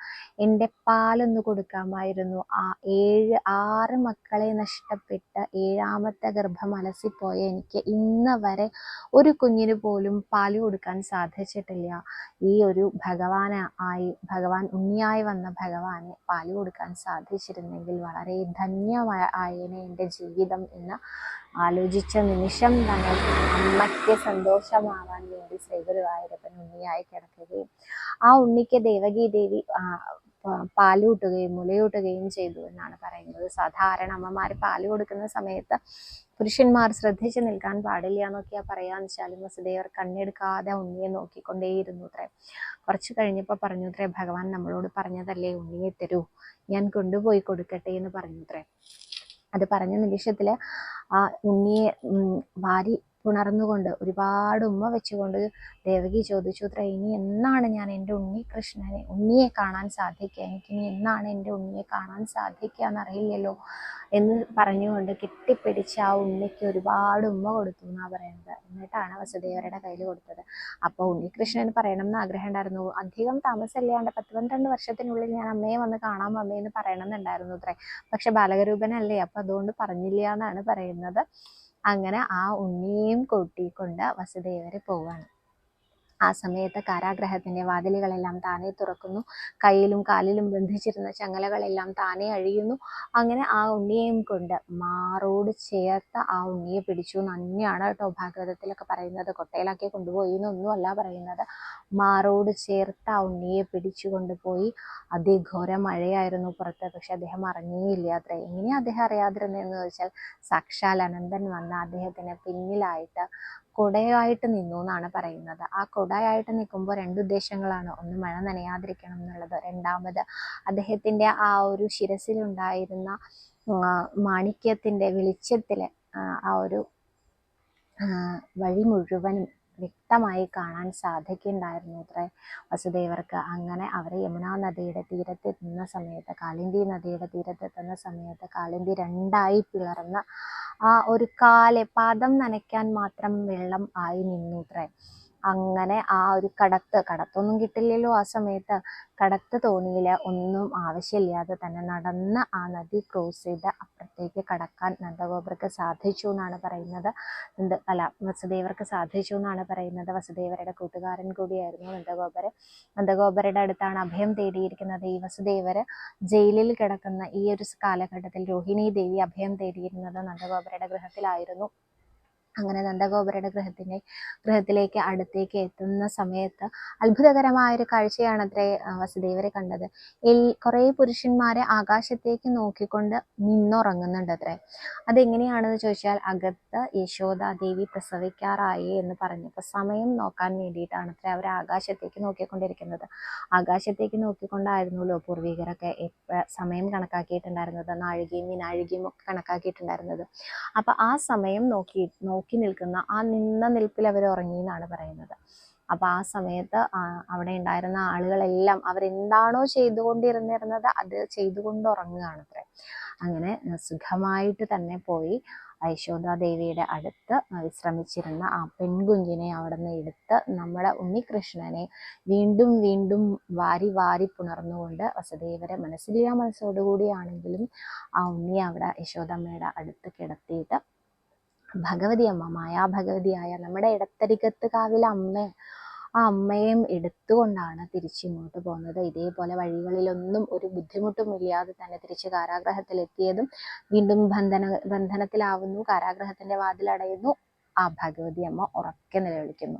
A: എൻ്റെ പാലൊന്ന് കൊടുക്കാമായിരുന്നു. ആ 6 മക്കളെ നഷ്ടപ്പെട്ട് 7ാമത്തെ ഗർഭം അലസിപ്പോയ എനിക്ക് ഇന്ന് വരെ ഒരു കുഞ്ഞിന് പോലും പാല് കൊടുക്കാൻ സാധിച്ചിട്ടില്ല. ഈ ഒരു ഭഗവാൻ ഉണ്ണിയായി വന്ന ഭഗവാനെ പാല് കൊടുക്കാൻ സാധിച്ചിരുന്നെങ്കിൽ വളരെ ധന്യമായേനെ എൻ്റെ ജീവിതം എന്ന് ആലോചിച്ച നിമിഷം തന്നെ അമ്മയ്ക്ക് സന്തോഷമാവാൻ വേണ്ടി ശ്രീ ഗുരുവായൂരപ്പൻ ഉണ്ണിയായി കിടക്കുകയും ആ ഉണ്ണിക്ക് ദേവകീ ദേവി പാലൂട്ടുകയും മുലയൂട്ടുകയും ചെയ്തു എന്നാണ് പറയുന്നത്. സാധാരണ അമ്മമാർ പാല് കൊടുക്കുന്ന സമയത്ത് പുരുഷന്മാർ ശ്രദ്ധിച്ചു നിൽക്കാൻ പാടില്ല എന്നൊക്കെയാ പറയാന്ന് വെച്ചാലും വസുദേവർ കണ്ണെടുക്കാതെ ഉണ്ണിയെ നോക്കിക്കൊണ്ടേയിരുന്നു അത്രേ. കുറച്ച് കഴിഞ്ഞപ്പോൾ പറഞ്ഞു അത്രേ, ഭഗവാൻ നമ്മളോട് പറഞ്ഞതല്ലേ ഉണ്ണിയെ തരൂ, ഞാൻ കൊണ്ടുപോയി കൊടുക്കട്ടെ എന്ന് പറഞ്ഞു അത്രേ. അത് പറഞ്ഞ നിമിഷത്തില് ആ ഉണ്ണിയെ വാരി പുണർന്നുകൊണ്ട് ഒരുപാട് ഉമ്മ വെച്ചുകൊണ്ട് ദേവകി ചോദിച്ചു അത്ര, ഇനി എന്നാണ് ഞാൻ എൻ്റെ ഉണ്ണിയെ കാണാൻ സാധിക്കുക, എനിക്കിനി എന്നാണ് എൻ്റെ ഉണ്ണിയെ കാണാൻ സാധിക്കുക എന്നറിയില്ലല്ലോ എന്ന് പറഞ്ഞുകൊണ്ട് കെട്ടിപ്പിടിച്ച് ആ ഉണ്ണിക്ക് ഒരുപാട് ഉമ്മ കൊടുത്തു എന്നാ പറയുന്നത്. എന്നിട്ടാണ് വസുദേവരുടെ കയ്യിൽ കൊടുത്തത്. അപ്പോൾ ഉണ്ണികൃഷ്ണന് പറയണം എന്ന് ആഗ്രഹം ഉണ്ടായിരുന്നു. അധികം താമസമില്ലാണ്ട് 10-12 വർഷത്തിനുള്ളിൽ ഞാൻ അമ്മയെ വന്ന് കാണാം അമ്മയെന്ന് പറയണം എന്നുണ്ടായിരുന്നു അത്രേ. പക്ഷെ ബാലകരൂപനല്ലേ, അപ്പൊ അതുകൊണ്ട് പറഞ്ഞില്ല എന്നാണ് പറയുന്നത്. അങ്ങനെ ആ ഉണ്ണിയെയും കൂട്ടിക്കൊണ്ട് വസുദേവര് പോവാണ്. ആ സമയത്ത് കാരാഗ്രഹത്തിന്റെ വാതിലുകളെല്ലാം താനെ തുറക്കുന്നു. കയ്യിലും കാലിലും ബന്ധിച്ചിരുന്ന ചങ്ങലകളെല്ലാം താനെ അഴിയുന്നു. അങ്ങനെ ആ ഉണ്ണിയെയും കൊണ്ട് മാറോട് ചേർത്ത് ആ ഉണ്ണിയെ പിടിച്ചു എന്ന് തന്നെയാണ് കേട്ടോ ഭാഗവതത്തിലൊക്കെ പറയുന്നത്. കൊട്ടയിലാക്കി കൊണ്ടുപോയി എന്നൊന്നും അല്ല പറയുന്നത്. മാറോട് ചേർത്ത് ആ ഉണ്ണിയെ പിടിച്ചു കൊണ്ടുപോയി. അതിഘോര മഴയായിരുന്നു പുറത്ത്. പക്ഷെ അദ്ദേഹം അറിഞ്ഞേയില്ല അത്രേ. എങ്ങനെയാ അദ്ദേഹം അറിയാതിരുന്നതെന്ന് ചോദിച്ചാൽ സാക്ഷാൽ അനന്തൻ വന്ന അദ്ദേഹത്തിന് പിന്നിലായിട്ട് കുടയായിട്ട് നിന്നു എന്നാണ് പറയുന്നത്. ആ കുടയായിട്ട് നിൽക്കുമ്പോൾ 2 ഉദ്ദേശങ്ങളാണ്. ഒന്ന്, മഴ നനയാതിരിക്കണം എന്നുള്ളത്. രണ്ടാമത്, അദ്ദേഹത്തിന്റെ ആ ഒരു ശിരസിലുണ്ടായിരുന്ന മാണിക്യത്തിന്റെ വെളിച്ചത്തില് ആ ഒരു വഴി മുഴുവനും വ്യക്തമായി കാണാൻ സാധിക്കുന്നുണ്ടായിരുന്നു അത്രേ വസുദേവർക്ക്. അങ്ങനെ അവർ യമുനാ നദിയുടെ തീരത്തെത്തുന്ന സമയത്ത്, കാളിന്തി നദിയുടെ തീരത്തെത്തുന്ന സമയത്ത് കാളിന്തി 2ആയി പിളർന്ന് ആ ഒരു പാദം നനയ്ക്കാൻ മാത്രം വെള്ളം ആയി നിന്നു അത്രേ. അങ്ങനെ ആ ഒരു കടത്തൊന്നും കിട്ടില്ലല്ലോ ആ സമയത്ത്. കടത്ത് തോണിയിൽ ഒന്നും ആവശ്യമില്ലാതെ തന്നെ നടന്ന് ആ നദി ക്രോസ് ചെയ്ത് അപ്പുറത്തേക്ക് കടക്കാൻ നന്ദഗോപർക്ക് സാധിച്ചു എന്നാണ് പറയുന്നത്. വസുദേവർക്ക് സാധിച്ചു എന്നാണ് പറയുന്നത്. വസുദേവരുടെ കൂട്ടുകാരൻ കൂടിയായിരുന്നു നന്ദഗോപര്. നന്ദഗോപരുടെ അടുത്താണ് അഭയം തേടിയിരിക്കുന്നത്. ഈ വസുദേവര് ജയിലിൽ കിടക്കുന്ന ഈ ഒരു കാലഘട്ടത്തിൽ രോഹിണി ദേവി അഭയം തേടിയിരുന്നത് നന്ദഗോപരുടെ ഗൃഹത്തിലായിരുന്നു. അങ്ങനെ നന്ദഗോപരുടെ ഗൃഹത്തിലേക്ക് അടുത്തേക്ക് എത്തുന്ന സമയത്ത് അത്ഭുതകരമായൊരു കാഴ്ചയാണത്രേ വസുദേവരെ കണ്ടത്. കുറേ പുരുഷന്മാരെ ആകാശത്തേക്ക് നോക്കിക്കൊണ്ട് നിന്നുറങ്ങുന്നുണ്ട് അത്രേ. അതെങ്ങനെയാണെന്ന് ചോദിച്ചാൽ, അകത്ത് യശോദാദേവി പ്രസവിക്കാറായി എന്ന് പറഞ്ഞപ്പോൾ സമയം നോക്കാൻ വേണ്ടിയിട്ടാണ് അത്രേ അവർ ആകാശത്തേക്ക് നോക്കിക്കൊണ്ടിരിക്കുന്നത്. ആകാശത്തേക്ക് നോക്കിക്കൊണ്ടായിരുന്നല്ലോ പൂർവികരൊക്കെ സമയം കണക്കാക്കിയിട്ടുണ്ടായിരുന്നത്. നാഴികയും വിനാഴികയും ഒക്കെ കണക്കാക്കിയിട്ടുണ്ടായിരുന്നത്. അപ്പൊ ആ സമയം നോക്കി നിൽക്കുന്ന ആ നിന്ന നിൽപ്പിൽ അവർ ഉറങ്ങി എന്നാണ് പറയുന്നത്. അപ്പൊ ആ സമയത്ത് അവിടെ ഉണ്ടായിരുന്ന ആളുകളെല്ലാം അവരെന്താണോ ചെയ്തുകൊണ്ടിരുന്നിരുന്നത് അത് ചെയ്തുകൊണ്ട് ഉറങ്ങുകയാണത്രേ. അങ്ങനെ സുഖമായിട്ട് തന്നെ പോയി യശോദാദേവിയുടെ അടുത്ത് വിശ്രമിച്ചിരുന്ന ആ പെൺകുഞ്ഞിനെ അവിടെ നിന്ന് എടുത്ത് നമ്മുടെ ഉണ്ണികൃഷ്ണനെ വീണ്ടും വീണ്ടും വാരി വാരി പുണർന്നുകൊണ്ട് വസുദേവരെ മനസ്സോടുകൂടിയാണെങ്കിലും ആ ഉണ്ണിയെ അവിടെ യശോദമ്മയുടെ അടുത്ത് കിടത്തിയിട്ട് ഭഗവതി അമ്മ, മായാഭഗവതിയായ നമ്മുടെ ഇടത്തരികത്ത് കാവിലെ ആ അമ്മയും എടുത്തുകൊണ്ടാണ് തിരിച്ചിങ്ങോട്ട് പോകുന്നത്. ഇതേപോലെ വഴികളിലൊന്നും ഒരു ബുദ്ധിമുട്ടും ഇല്ലാതെ തന്നെ തിരിച്ച് കാരാഗ്രഹത്തിലെത്തിയതും വീണ്ടും ബന്ധനത്തിലാവുന്നു. കാരാഗ്രഹത്തിന്റെ വാതിലടയുന്നു. ആ ഭഗവതി അമ്മ ഉറക്കെ നിലവിളിക്കുന്നു.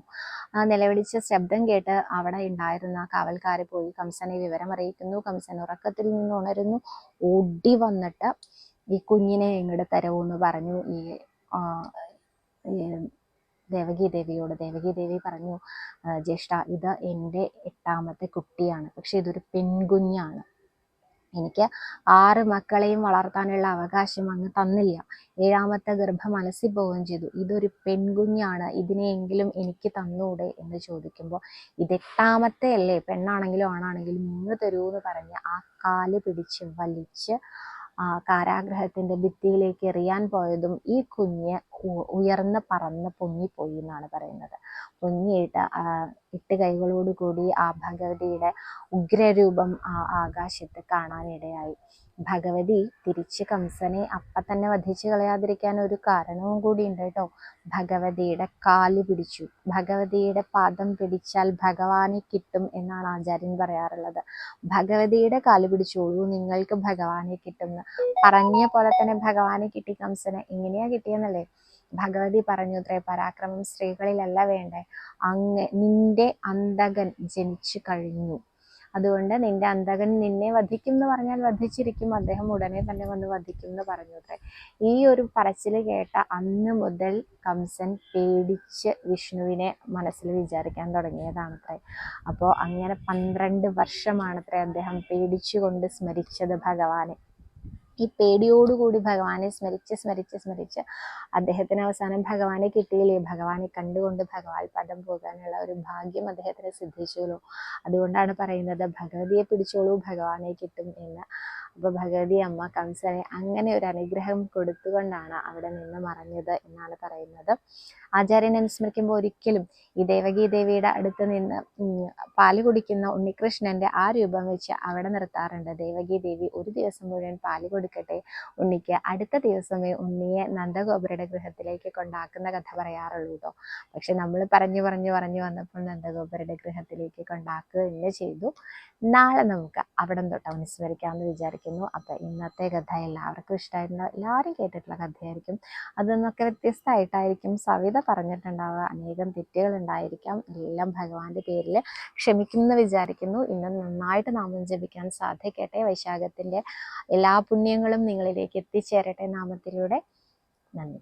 A: ആ നിലവിളിച്ച ശബ്ദം കേട്ട് അവിടെ ഉണ്ടായിരുന്ന കാവൽക്കാരെ പോയി കംസനെ വിവരം അറിയിക്കുന്നു. കംസൻ ഉറക്കത്തിൽ നിന്ന് ഉണരുന്നു. ഓടി വന്നിട്ട് ഈ കുഞ്ഞിനെ ഇങ്ങോട്ട് തരവൂന്ന് പറഞ്ഞു ദേവകി ദേവി പറഞ്ഞു, ജ്യേഷ്ഠ, ഇത് എൻ്റെ 8ാമത്തെ കുട്ടിയാണ്. പക്ഷെ ഇതൊരു പെൺകുഞ്ഞാണ്. എനിക്ക് 6 മക്കളെയും വളർത്താനുള്ള അവകാശം അങ്ങ് തന്നില്ല. 7ാമത്തെ ഗർഭം മനസ്സിൽ പോവുകയും ചെയ്തു. ഇതൊരു പെൺകുഞ്ഞാണ്, ഇതിനെയെങ്കിലും എനിക്ക് തന്നൂടെ എന്ന് ചോദിക്കുമ്പോൾ, ഇത് 8ാമത്തെ അല്ലേ, പെണ്ണാണെങ്കിലും ആണാണെങ്കിലും ഇങ്ങ് തരൂന്ന് പറഞ്ഞ് ആ കാല് പിടിച്ച് വലിച്ച് കാരാഗ്രഹത്തിന്റെ ഭിത്തിയിലേക്ക് എറിയാൻ പോയതും ഈ കുഞ്ഞ് ഉയർന്ന് പറന്ന് പൊങ്ങിപ്പോയി എന്നാണ് പറയുന്നത്. പൊങ്ങിയിട്ട് 8 കൈകളോടുകൂടി ആ ഭഗവതിയുടെ ഉഗ്രരൂപം ആകാശത്ത് കാണാനിടയായി. ഭഗവതി തിരിച്ച് കംസനെ അപ്പം തന്നെ വധിച്ചു കളയാതിരിക്കാൻ ഒരു കാരണവും കൂടി ഉണ്ട് കേട്ടോ. ഭഗവതിയുടെ കാല് പിടിച്ചു. ഭഗവതിയുടെ പാദം പിടിച്ചാൽ ഭഗവാനെ കിട്ടും എന്നാണ് ആചാര്യൻ പറയാറുള്ളത്. ഭഗവതിയുടെ കാല് പിടിച്ചോളൂ, നിങ്ങൾക്ക് ഭഗവാനെ കിട്ടും. പറഞ്ഞ പോലെ തന്നെ ഭഗവാനെ കിട്ടി കംസന്. എങ്ങനെയാ കിട്ടിയെന്നല്ലേ? ഭഗവതി പറഞ്ഞു അത്രേ, പരാക്രമം സ്ത്രീകളിലല്ല വേണ്ടേ, നിന്റെ അന്തകൻ ജനിച്ചു കഴിഞ്ഞു. അതുകൊണ്ട് നിന്റെ അന്തകൻ നിന്നെ വധിക്കും എന്ന് പറഞ്ഞാൽ വധിച്ചിരിക്കും, അദ്ദേഹം ഉടനെ തന്നെ വന്ന് വധിക്കും എന്ന് പറഞ്ഞു അത്രേ. ഈ ഒരു പറച്ചിൽ കേട്ട അന്ന് മുതൽ കംസൻ പേടിച്ച് വിഷ്ണുവിനെ മനസ്സിൽ വിചാരിക്കാൻ തുടങ്ങിയതാണത്രേ. അപ്പോൾ അങ്ങനെ 12 വർഷമാണത്രേ അദ്ദേഹം പേടിച്ചുകൊണ്ട് സ്മരിച്ചത് ഭഗവാനെ. ഈ പേടിയോടുകൂടി ഭഗവാനെ സ്മരിച്ച് അദ്ദേഹത്തിന് അവസാനം ഭഗവാനെ കിട്ടിയില്ലേ. ഭഗവാനെ കണ്ടുകൊണ്ട് ഭഗവാൻ പദം പോകാനുള്ള ഒരു ഭാഗ്യം അദ്ദേഹത്തിന് സിദ്ധിച്ചുല്ലോ. അതുകൊണ്ടാണ് പറയുന്നത് ഭഗവതിയെ പിടിച്ചോളൂ, ഭഗവാനെ കിട്ടും എന്ന്. അപ്പൊ ഭഗവതി അമ്മ കംസനെ അങ്ങനെ ഒരു അനുഗ്രഹം കൊടുത്തുകൊണ്ടാണ് അവിടെ നിന്ന് മറഞ്ഞത് എന്നാണ് പറയുന്നത്. ആചാര്യനെ അനുസ്മരിക്കുമ്പോൾ ഒരിക്കലും ഈ ദേവകി ദേവിയുടെ അടുത്ത് നിന്ന് പാല് കുടിക്കുന്ന ഉണ്ണികൃഷ്ണന്റെ ആ രൂപം വെച്ച് അവിടെ നിർത്താറുണ്ട്. ദേവകി ദേവി ഒരു ദിവസം മുഴുവൻ പാല് കൊടുക്കട്ടെ ഉണ്ണിക്ക്, അടുത്ത ദിവസമേ ഉണ്ണിയെ നന്ദഗോപരുടെ ഗൃഹത്തിലേക്ക് കൊണ്ടാക്കുന്ന കഥ പറയാറുള്ളൂ കേട്ടോ. പക്ഷെ നമ്മൾ പറഞ്ഞു വന്നപ്പോൾ നന്ദഗോപരുടെ ഗൃഹത്തിലേക്ക് കൊണ്ടാക്കുക തന്നെ ചെയ്തു. നാളെ നമുക്ക് അവിടം തൊട്ട് അനുസ്മരിക്കാമെന്ന് വിചാരിക്കുന്നു. അപ്പൊ ഇന്നത്തെ കഥ എല്ലാവർക്കും ഇഷ്ടമായിട്ടുള്ള, എല്ലാവരും കേട്ടിട്ടുള്ള കഥയായിരിക്കും. അതൊന്നൊക്കെ വ്യത്യസ്തമായിട്ടായിരിക്കും സവിത പറഞ്ഞിട്ടുണ്ടാവുക. അനേകം തെറ്റുകൾ ഉണ്ടായിരിക്കാം. എല്ലാം ഭഗവാന്റെ പേരിൽ ക്ഷമിക്കുമെന്ന് വിചാരിക്കുന്നു. ഇന്ന് നന്നായിട്ട് നാമം ജപിക്കാൻ സാധിക്കട്ടെ. വൈശാഖത്തിന്റെ എല്ലാ പുണ്യങ്ങളും നിങ്ങളിലേക്ക് എത്തിച്ചേരട്ടെ നാമത്തിലൂടെ. നന്ദി.